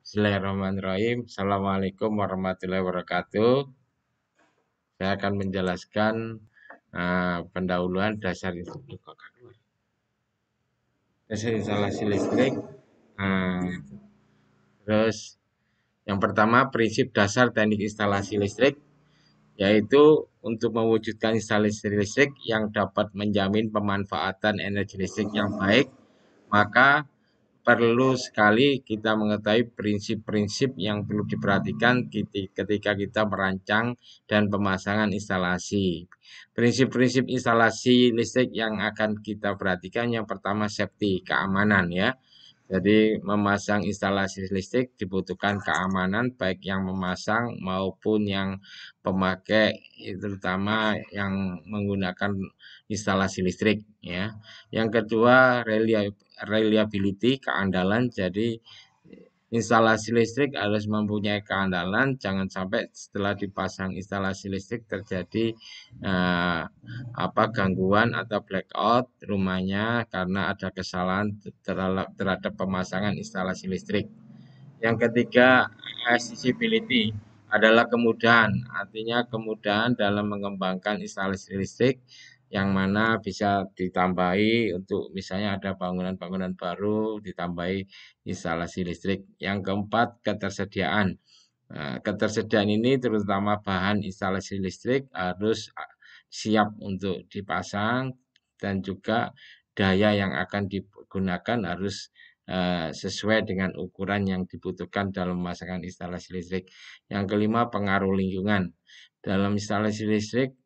Bismillahirrahmanirrahim. Assalamualaikum warahmatullahi wabarakatuh. Saya akan menjelaskan pendahuluan dasar instalasi listrik. Terus yang pertama prinsip dasar teknik instalasi listrik, yaitu untuk mewujudkan instalasi listrik yang dapat menjamin pemanfaatan energi listrik yang baik, maka perlu sekali kita mengetahui prinsip-prinsip yang perlu diperhatikan ketika kita merancang dan pemasangan instalasi. Prinsip-prinsip instalasi listrik yang akan kita perhatikan, yang pertama safety, keamanan ya. Jadi memasang instalasi listrik dibutuhkan keamanan baik yang memasang maupun yang pemakai, terutama yang menggunakan instalasi listrik ya. Yang kedua reliability, keandalan. Jadi instalasi listrik harus mempunyai keandalan, jangan sampai setelah dipasang instalasi listrik terjadi gangguan atau blackout rumahnya karena ada kesalahan terhadap pemasangan instalasi listrik. Yang ketiga, accessibility adalah kemudahan, artinya kemudahan dalam mengembangkan instalasi listrik yang mana bisa ditambahi untuk misalnya ada bangunan-bangunan baru ditambahi instalasi listrik. Yang keempat, ketersediaan. Ketersediaan ini terutama bahan instalasi listrik harus siap untuk dipasang dan juga daya yang akan digunakan harus sesuai dengan ukuran yang dibutuhkan dalam memasangkan instalasi listrik. Yang kelima, pengaruh lingkungan. Dalam instalasi listrik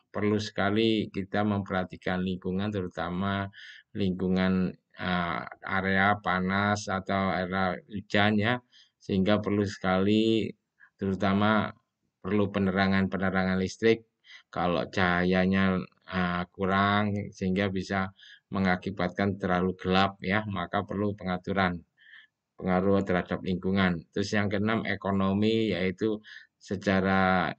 perlu sekali kita memperhatikan lingkungan, terutama lingkungan area panas atau area hujan ya, sehingga perlu sekali terutama perlu penerangan listrik. Kalau cahayanya kurang sehingga bisa mengakibatkan terlalu gelap ya, maka perlu pengaturan pengaruh terhadap lingkungan. Terus yang keenam, ekonomi, yaitu secara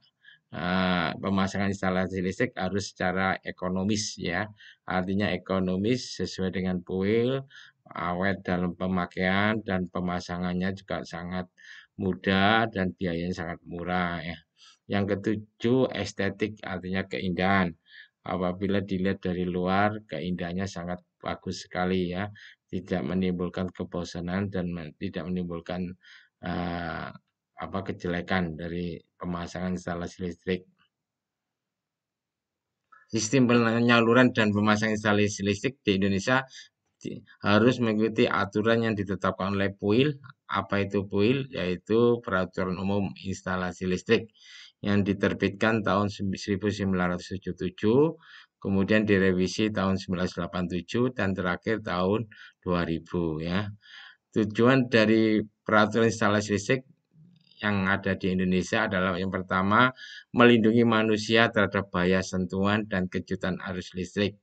pemasangan instalasi listrik harus secara ekonomis ya. Artinya ekonomis sesuai dengan poil, awet dalam pemakaian dan pemasangannya juga sangat mudah dan biayanya sangat murah ya. Yang ketujuh, estetik, artinya keindahan. Apabila dilihat dari luar, keindahannya sangat bagus sekali ya, tidak menimbulkan kebosanan dan tidak menimbulkan kejelekan dari pemasangan instalasi listrik. Sistem penyaluran dan pemasangan instalasi listrik di Indonesia harus mengikuti aturan yang ditetapkan oleh PUIL. Apa itu PUIL? Yaitu Peraturan Umum Instalasi Listrik yang diterbitkan tahun 1977, kemudian direvisi tahun 1987 dan terakhir tahun 2000 ya. Tujuan dari peraturan instalasi listrik yang ada di Indonesia adalah yang pertama, melindungi manusia terhadap bahaya sentuhan dan kejutan arus listrik.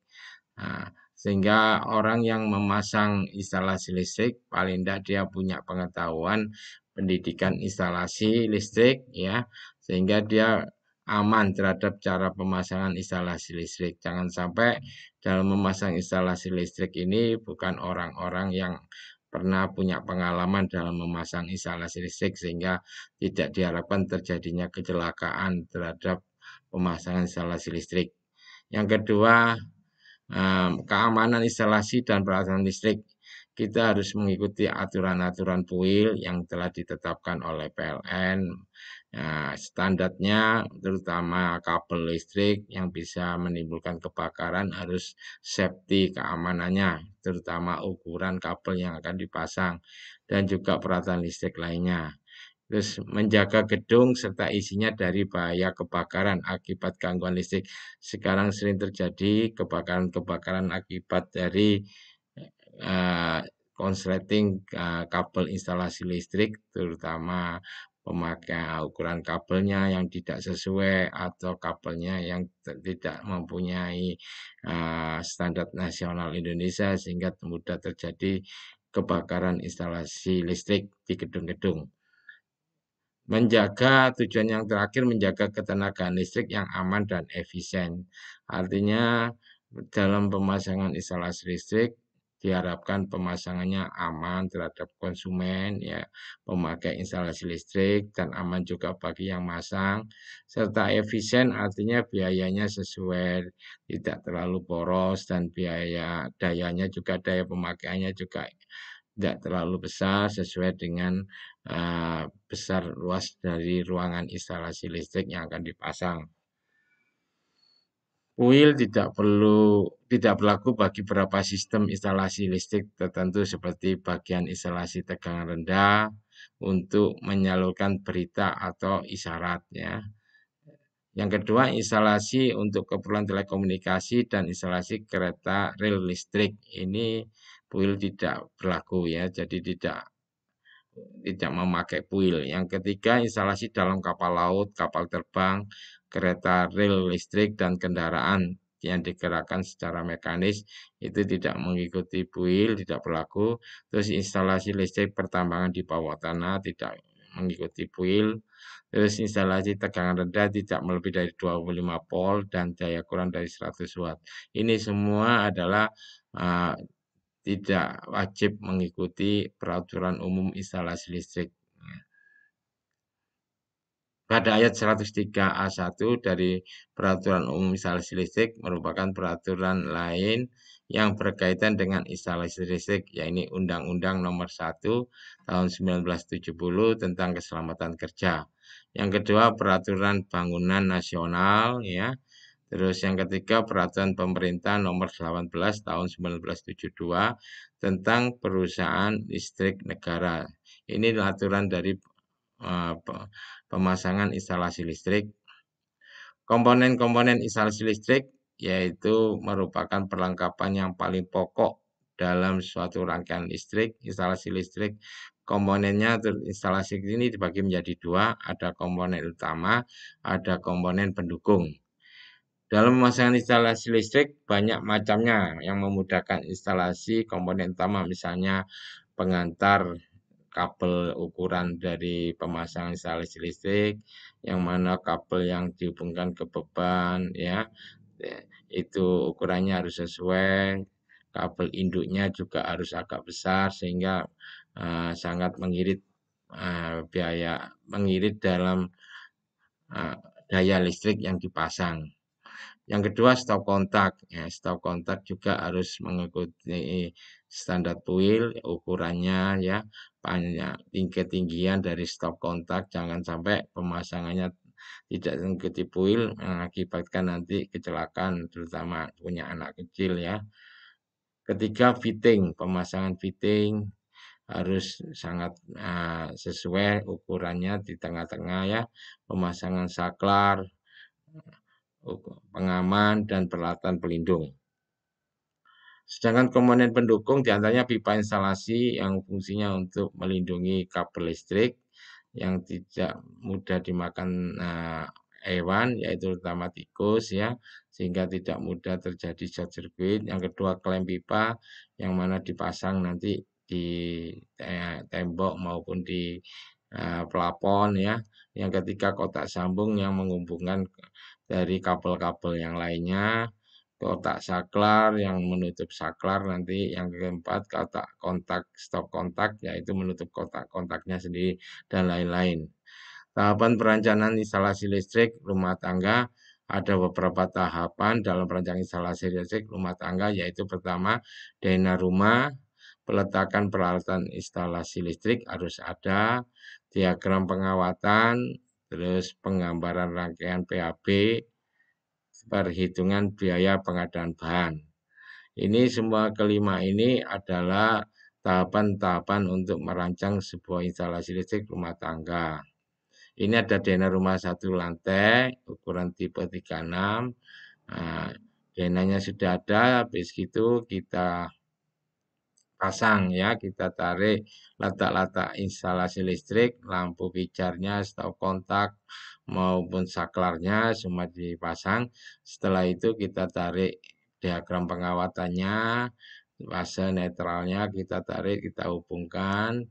Sehingga orang yang memasang instalasi listrik paling tidak dia punya pengetahuan pendidikan instalasi listrik ya, sehingga dia aman terhadap cara pemasangan instalasi listrik. Jangan sampai dalam memasang instalasi listrik ini bukan orang-orang yang pernah punya pengalaman dalam memasang instalasi listrik sehingga tidak diharapkan terjadinya kecelakaan terhadap pemasangan instalasi listrik. Yang kedua, keamanan instalasi dan peralatan listrik. Kita harus mengikuti aturan-aturan PUIL yang telah ditetapkan oleh PLN. Standarnya terutama kabel listrik yang bisa menimbulkan kebakaran harus safety keamanannya, terutama ukuran kabel yang akan dipasang dan juga peralatan listrik lainnya. Terus menjaga gedung serta isinya dari bahaya kebakaran akibat gangguan listrik. Sekarang sering terjadi kebakaran-kebakaran akibat dari konsleting kabel instalasi listrik, terutama pemakai ukuran kabelnya yang tidak sesuai atau kabelnya yang tidak mempunyai standar nasional Indonesia sehingga mudah terjadi kebakaran instalasi listrik di gedung-gedung. Tujuan yang terakhir menjaga ketenagaan listrik yang aman dan efisien. Artinya dalam pemasangan instalasi listrik diharapkan pemasangannya aman terhadap konsumen, ya, pemakai instalasi listrik, dan aman juga bagi yang masang, serta efisien artinya biayanya sesuai, tidak terlalu boros, dan dayanya juga, daya pemakaiannya juga tidak terlalu besar, sesuai dengan besar luas dari ruangan instalasi listrik yang akan dipasang. Kuil tidak berlaku bagi beberapa sistem instalasi listrik tertentu seperti bagian instalasi tegangan rendah untuk menyalurkan berita atau isyarat, ya. Yang kedua, instalasi untuk keperluan telekomunikasi dan instalasi kereta rel listrik. Ini kuil tidak berlaku, ya. Jadi tidak memakai kuil. Yang ketiga, instalasi dalam kapal laut, kapal terbang, kereta rel listrik, dan kendaraan yang digerakkan secara mekanis itu tidak mengikuti kuil, tidak berlaku. Terus instalasi listrik pertambangan di bawah tanah tidak mengikuti kuil. Terus instalasi tegangan rendah tidak melebihi dari 25 volt dan daya kurang dari 100 watt. Ini semua adalah uh, tidak wajib mengikuti peraturan umum instalasi listrik. Pada ayat 103A1 dari Peraturan Umum Instalasi Listrik merupakan peraturan lain yang berkaitan dengan instalasi listrik, yaitu Undang-Undang Nomor 1 Tahun 1970 tentang Keselamatan Kerja. Yang kedua, Peraturan Bangunan Nasional, ya. Terus yang ketiga, Peraturan Pemerintah Nomor 18 Tahun 1972 tentang Perusahaan Listrik Negara. Ini aturan dari pemasangan instalasi listrik. Komponen-komponen instalasi listrik yaitu merupakan perlengkapan yang paling pokok dalam suatu rangkaian listrik, instalasi listrik. Komponennya instalasi ini dibagi menjadi dua, ada komponen utama, ada komponen pendukung. Dalam pemasangan instalasi listrik banyak macamnya yang memudahkan instalasi komponen utama, misalnya pengantar kabel ukuran dari pemasangan instalasi listrik, yang mana kabel yang dihubungkan ke beban, ya, itu ukurannya harus sesuai. Kabel induknya juga harus agak besar sehingga sangat mengirit dalam daya listrik yang dipasang. Yang kedua, stop kontak. Ya, stop kontak juga harus mengikuti standar kuil, ukurannya, ya, ketinggian dari stop kontak. Jangan sampai pemasangannya tidak mengikuti kuil mengakibatkan nanti kecelakaan, terutama punya anak kecil, ya. Ketiga, fitting. Pemasangan fitting harus sangat sesuai ukurannya di tengah-tengah, ya. Pemasangan saklar, pengaman, dan peralatan pelindung. Sedangkan komponen pendukung diantaranya pipa instalasi yang fungsinya untuk melindungi kabel listrik yang tidak mudah dimakan hewan, yaitu terutama tikus, ya, sehingga tidak mudah terjadi short circuit. Yang kedua, klem pipa yang mana dipasang nanti di tembok maupun di plafon, ya. Yang ketiga, kotak sambung yang menghubungkan dari kabel-kabel yang lainnya. Kotak saklar yang menutup saklar nanti. Yang keempat, kotak kontak, stop kontak, yaitu menutup kotak kontaknya sendiri, dan lain-lain. Tahapan perencanaan instalasi listrik rumah tangga, ada beberapa tahapan dalam perencanaan instalasi listrik rumah tangga, yaitu pertama, dana rumah, peletakan peralatan instalasi listrik harus ada, diagram pengawatan, terus penggambaran rangkaian PAB, perhitungan biaya pengadaan bahan. Ini semua kelima ini adalah tahapan-tahapan untuk merancang sebuah instalasi listrik rumah tangga. Ini ada dana rumah 1 lantai, ukuran tipe 36. Nah, dananya sudah ada, habis itu kita pasang, ya, kita tarik letak-letak instalasi listrik, lampu pijarnya, stop kontak maupun saklarnya semua dipasang. Setelah itu kita tarik diagram pengawatannya, fase netralnya kita tarik, kita hubungkan.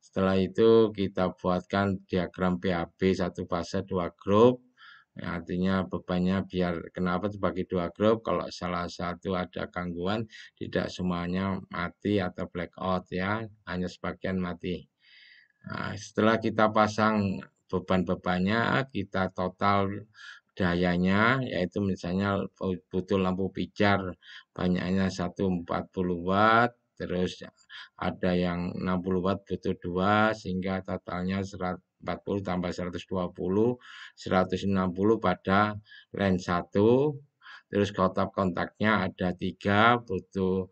Setelah itu kita buatkan diagram PAB 1 fase 2 grup, Ya, artinya bebannya biar kenapa dibagi dua grup, kalau salah satu ada gangguan, tidak semuanya mati atau blackout ya, hanya sebagian mati. Nah, setelah kita pasang beban-bebannya, kita total dayanya, yaitu misalnya butuh lampu pijar banyaknya 140 watt, terus ada yang 60 watt butuh 2, sehingga totalnya 140 tambah 120, 160 pada lens 1, terus kontaknya ada 3, butuh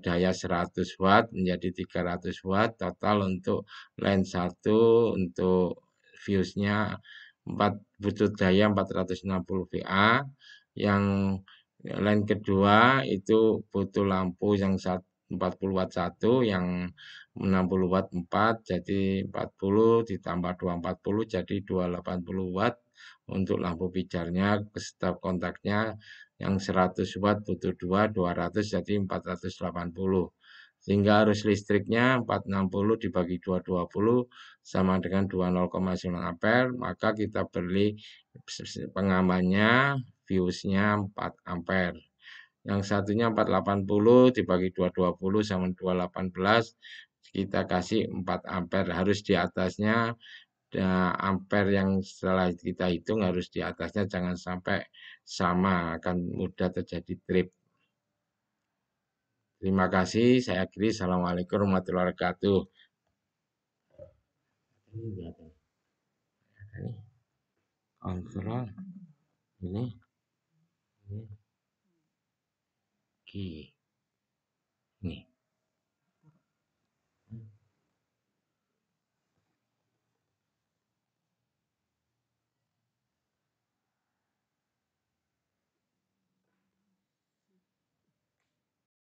daya 100 watt menjadi 300 watt, total untuk lens 1 untuk fuse-nya 4, butuh daya 460 VA. Yang line kedua itu butuh lampu yang 40 watt 1, yang 60 watt 4, jadi 40 ditambah 2, 40 jadi 280 watt untuk lampu pijarnya. Stop kontaknya yang 100 watt butuh 2, 200 jadi 480. Sehingga arus listriknya 460 dibagi 220 sama dengan 20,9 ampere, maka kita beli pengamannya fuse-nya 4 ampere. Yang satunya 480 dibagi 220 sama 218, kita kasih 4 ampere. Harus di atasnya ampere yang setelah kita hitung harus di atasnya, jangan sampai sama, akan mudah terjadi trip. Terima kasih, saya akhiri. Assalamualaikum warahmatullahi wabarakatuh. Ini kontrol ini, ini. Oke.